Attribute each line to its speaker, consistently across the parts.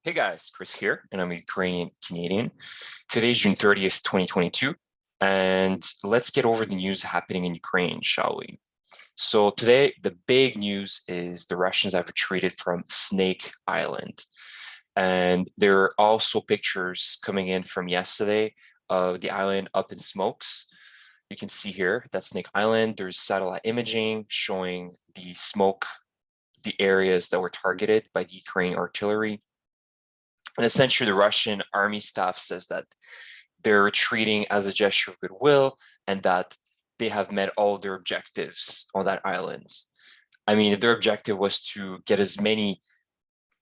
Speaker 1: Hey guys, Chris here, and I'm a Ukrainian Canadian. Today's June 30th, 2022, and let's get over the news happening in Ukraine, shall we? So today, the big news is the Russians have retreated from Snake Island. And there are also pictures coming in from yesterday of the island up in smokes. You can see here, that's Snake Island. There's satellite imaging showing the smoke, the areas that were targeted by the Ukrainian artillery. And essentially, the Russian army staff says that they're retreating as a gesture of goodwill and that they have met all their objectives on that island. I mean, if their objective was to get as many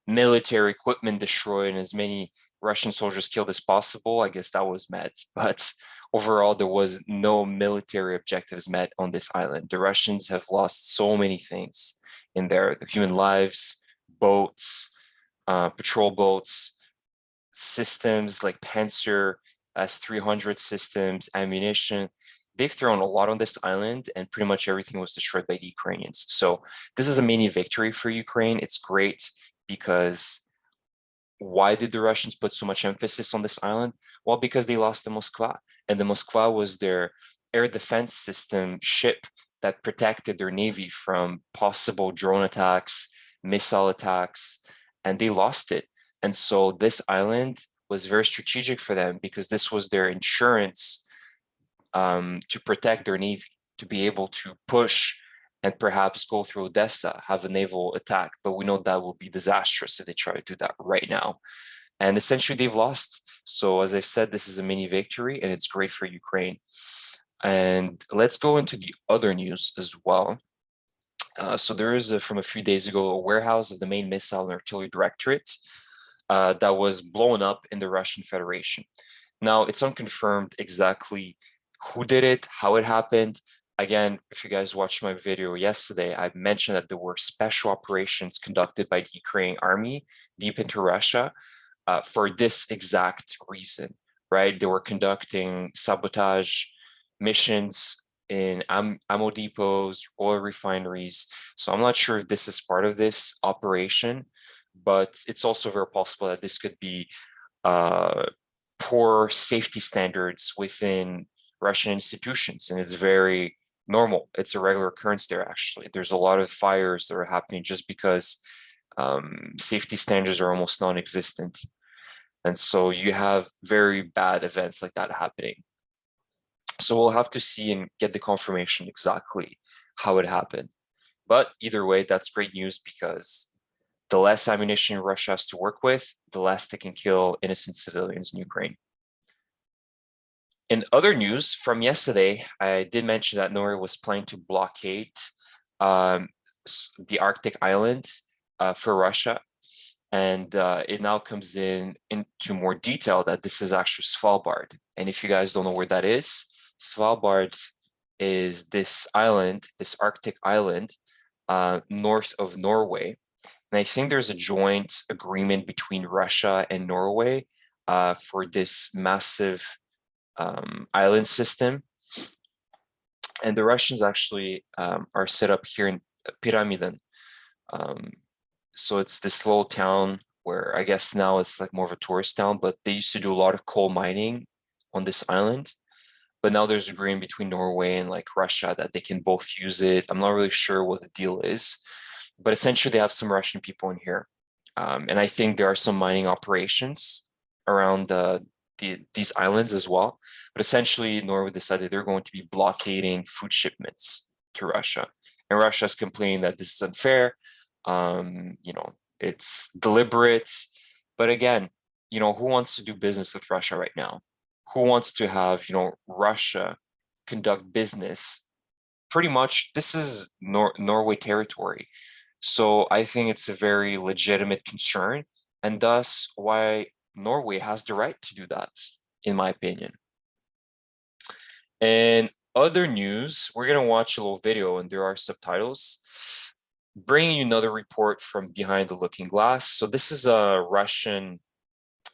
Speaker 1: military equipment destroyed and as many Russian soldiers killed as possible, I guess that was met. But overall, there was no military objectives met on this island. The Russians have lost so many things in there: human lives, boats, patrol boats, systems like Panzer S-300 systems, ammunition. They've thrown a lot on this island, and pretty much everything was destroyed by the Ukrainians. So this is a mini victory for Ukraine. It's great because why did the Russians put so much emphasis on this island? Well, because they lost the Moskva, and the Moskva was their air defense system ship that protected their navy from possible drone attacks, missile attacks, and they lost it. And so this island was very strategic for them because this was their insurance to protect their navy, to be able to push and perhaps go through Odessa, have a naval attack. But we know that will be disastrous if they try to do that right now. And essentially they've lost. So as I said, this is a mini victory and it's great for Ukraine. And let's go into the other news as well. So there is, from a few days ago, a warehouse of the main missile and artillery directorate that was blown up in the Russian Federation. Now, it's unconfirmed exactly who did it, how it happened. Again, if you guys watched my video yesterday, I mentioned that there were special operations conducted by the Ukrainian army deep into Russia for this exact reason, right? They were conducting sabotage missions in ammo depots, oil refineries. So I'm not sure if this is part of this operation, but it's also very possible that this could be poor safety standards within Russian institutions, and it's very normal. It's a regular occurrence there, actually. There's a lot of fires that are happening just because safety standards are almost non-existent. And so you have very bad events like that happening. So we'll have to see and get the confirmation exactly how it happened. But either way, that's great news because the less ammunition Russia has to work with, the less they can kill innocent civilians in Ukraine. In other news from yesterday, I did mention that Norway was planning to blockade the Arctic island for Russia. And it now comes into more detail that this is actually Svalbard. And if you guys don't know where that is, Svalbard is this island, this Arctic island, north of Norway. And I think there's a joint agreement between Russia and Norway for this massive island system. And the Russians actually are set up here in Pyramiden. So it's this little town where I guess now it's like more of a tourist town, but they used to do a lot of coal mining on this island. But now there's an agreement between Norway and like Russia that they can both use it. I'm not really sure what the deal is, but essentially they have some Russian people in here. And I think there are some mining operations around these islands as well. But essentially Norway decided they're going to be blockading food shipments to Russia. And Russia's complaining that this is unfair. It's deliberate. But again, who wants to do business with Russia right now? Who wants to have, Russia conduct business? Pretty much, this is Norway territory. So I think it's a very legitimate concern, and thus why Norway has the right to do that, in my opinion. And other news, we're going to watch a little video, and there are subtitles, bringing you another report from behind the looking glass. So this is a Russian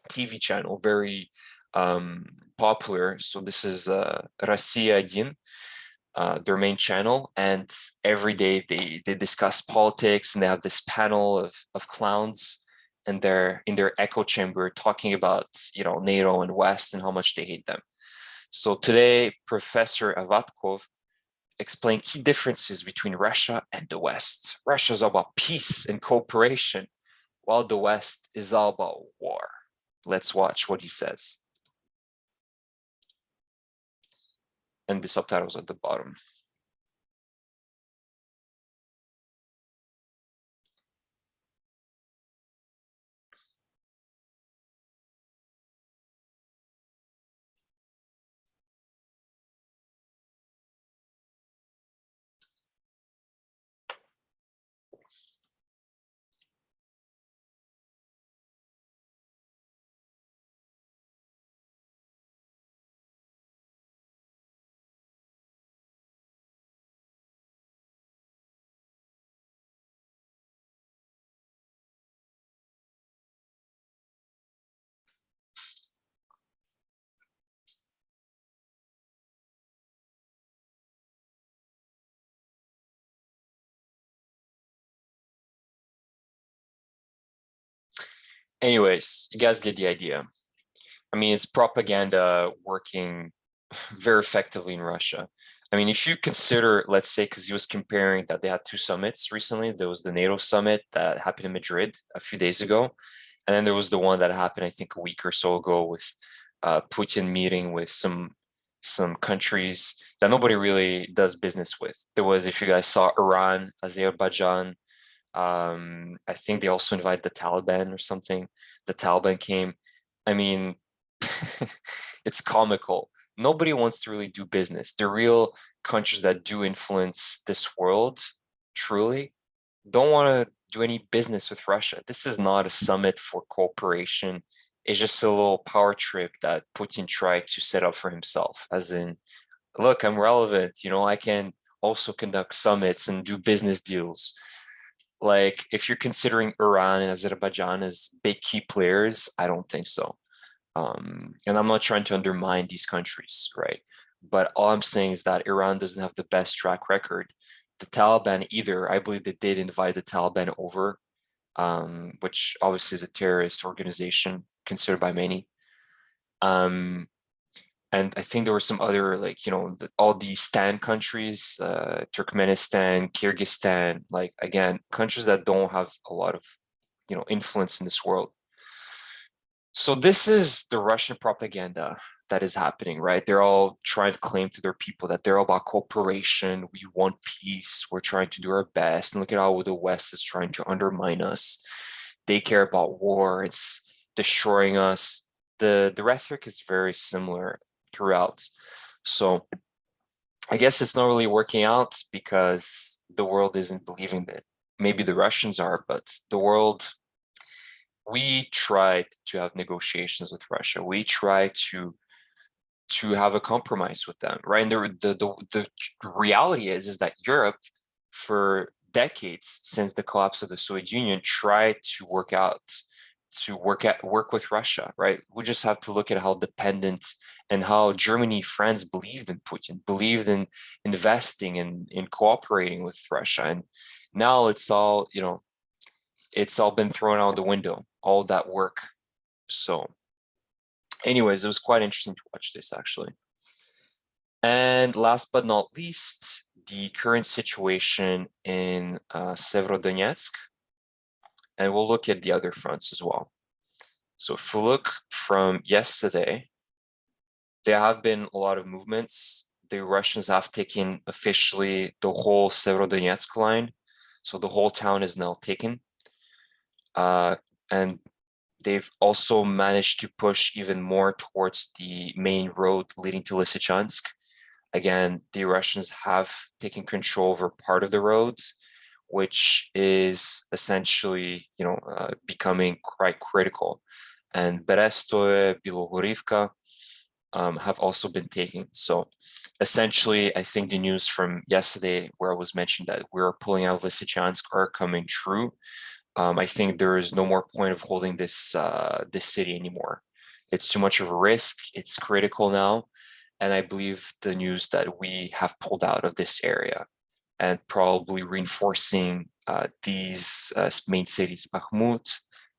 Speaker 1: TV channel, very popular. So this is Россия 1, their main channel, and every day they discuss politics, and they have this panel of clowns, and they're in their echo chamber talking about, NATO and West and how much they hate them. So today, Professor Avatkov explained key differences between Russia and the West. Russia is all about peace and cooperation, while the West is all about war. Let's watch what he says. And the subtitles at the bottom. Anyways, you guys get the idea. I mean, it's propaganda working very effectively in Russia. I mean, if you consider, let's say, because he was comparing that they had two summits recently. There was the NATO summit that happened in Madrid a few days ago. And then there was the one that happened, I think, a week or so ago with Putin meeting with some countries that nobody really does business with. There was, if you guys saw, Iran, Azerbaijan. I think they also invited the Taliban or something. The Taliban came. I mean, it's comical. Nobody wants to really do business. The real countries that do influence this world, truly, don't want to do any business with Russia. This is not a summit for cooperation. It's just a little power trip that Putin tried to set up for himself, as in, look, I'm relevant. I can also conduct summits and do business deals. Like, if you're considering Iran and Azerbaijan as big key players, I don't think so. And I'm not trying to undermine these countries, right? But all I'm saying is that Iran doesn't have the best track record. The Taliban either. I believe they did invite the Taliban over, which obviously is a terrorist organization considered by many. And I think there were some other, like, all these Stan countries, Turkmenistan, Kyrgyzstan, like, again, countries that don't have a lot of, influence in this world. So this is the Russian propaganda that is happening, right? They're all trying to claim to their people that they're all about cooperation. We want peace. We're trying to do our best. And look at how the West is trying to undermine us. They care about war. It's destroying us. The rhetoric is very similar throughout. So I guess it's not really working out because the world isn't believing it. Maybe the Russians are, but the world, we tried to have negotiations with Russia. We tried to have a compromise with them, right? And the reality is that Europe, for decades since the collapse of the Soviet Union, tried to work with Russia, right? We just have to look at how dependent and how Germany, France believed in Putin, believed in investing and in cooperating with Russia. And now it's all, it's all been thrown out the window, all that work. So anyways, it was quite interesting to watch this, actually. And last but not least, the current situation in Severodonetsk. And we'll look at the other fronts as well. So if we look from yesterday, there have been a lot of movements. The Russians have taken officially the whole Severodonetsk line. So the whole town is now taken. And they've also managed to push even more towards the main road leading to Lysychansk. Again, the Russians have taken control over part of the road, which is essentially, becoming quite critical. And Berestoe, Bilohorivka have also been taken. So essentially, I think the news from yesterday, where I was mentioned that we're pulling out of Lysychansk, are coming true. I think there is no more point of holding this city anymore. It's too much of a risk. It's critical now. And I believe the news that we have pulled out of this area and probably reinforcing these main cities, Bakhmut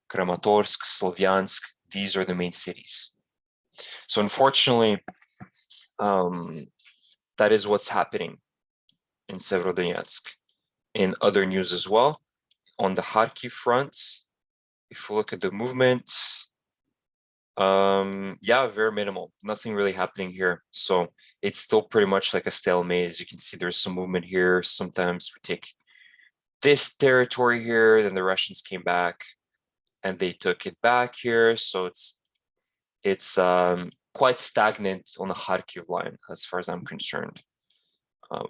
Speaker 1: Kramatorsk, Slovyansk, these are the main cities. So unfortunately, that is what's happening in Severodonetsk. In other news as well, on the Kharkiv front, if we look at the movements, yeah, very minimal, nothing really happening here. So it's still pretty much like a stalemate. As you can see, there's some movement here. Sometimes we take this territory here, then the Russians came back and they took it back here. So it's quite stagnant on the Kharkiv line as far as I'm concerned.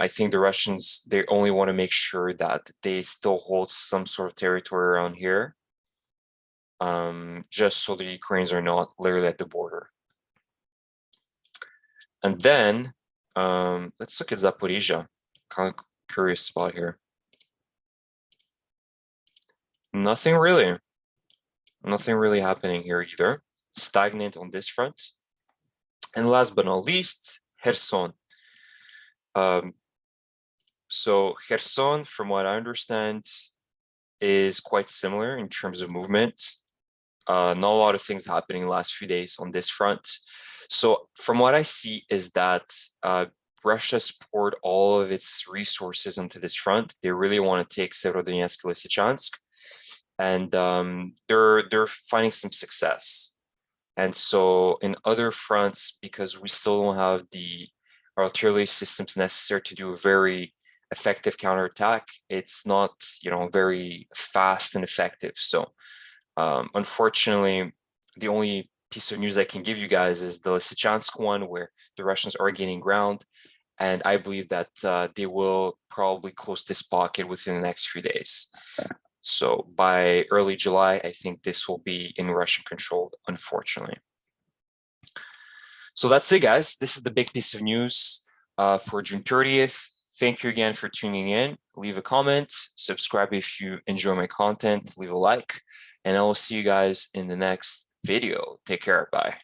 Speaker 1: I think the Russians, they only want to make sure that they still hold some sort of territory around here, just so the Ukrainians are not literally at the border. And then let's look at Zaporizhia. Kind of curious spot here. Nothing really happening here either. Stagnant on this front. And last but not least, Kherson. So Kherson, from what I understand, is quite similar in terms of movement. Not a lot of things happening the last few days on this front. So from what I see is that Russia's poured all of its resources onto this front. They really want to take Severodonetsk, Lysychansk, and they're finding some success. And so in other fronts, because we still don't have the artillery systems necessary to do a very effective counterattack, it's not, very fast and effective. So unfortunately, the only piece of news I can give you guys is the Lysychansk one, where the Russians are gaining ground. And I believe that they will probably close this pocket within the next few days. So by early July, I think this will be in Russian control, unfortunately. So that's it, guys. This is the big piece of news for June 30th. Thank you again for tuning in. Leave a comment, subscribe if you enjoy my content, leave a like, and I will see you guys in the next video. Take care. Bye.